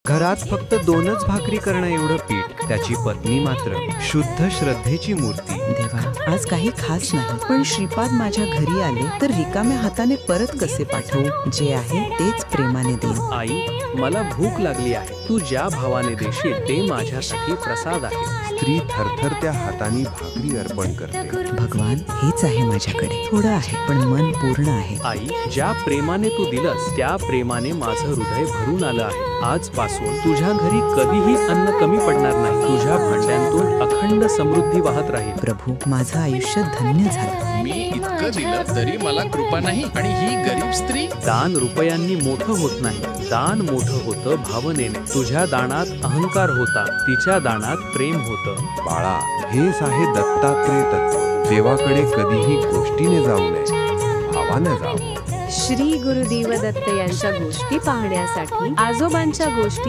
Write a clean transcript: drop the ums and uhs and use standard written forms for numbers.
घरात फक्त 2च भाकरी करणं एवढं पीठ, त्याची पत्नी मात्र शुद्ध श्रद्धेची मूर्ती. देवा, आज काही खास नाही, पण श्रीपाद माझ्या घरी आले तर रिकाम्या हाताने परत कसे पाठवू? जे आहे तेच प्रेमाने देईन. आई, मला भूक लागली आहे. तू ज्या भावाने देशील ते माझ्यासाठी प्रसाद आहे. स्त्री थरथरत्या हाताने भाकरी अर्पण करते. भगवान, हेच आहे माझ्याकडे. थोडं आहे पण मन पूर्ण आहे. आई, ज्या प्रेमाने तू दिलंस त्या प्रेमाने माझं हृदय भरून आलं आहे. आजपासून तुझ्या घरी कधीही अन्न कमी पडणार नाही. तुझ्या भांड्यांतून अखंड समृद्धी वाहत राहील. प्रभू, माझं आयुष्य धन्य झालं. मी इतकं दिलं तरी मला कृपा नाही, आणि ही गरीब स्त्री. दान रुपयांनी मोठं होत नाही, दान मोठं होतं भावनेने. तुझ्या दानात अहंकार होता, तिच्या दानात प्रेम होतं. बाळा, हेच आहे दत्तात्रय तत्व. देवाकडे कधीही गोष्टीने जाऊ नये, भावाने जावं. श्री गुरुदेव दत्त यांच्या गोष्टी पाहण्यासाठी आजोबांच्या गोष्टी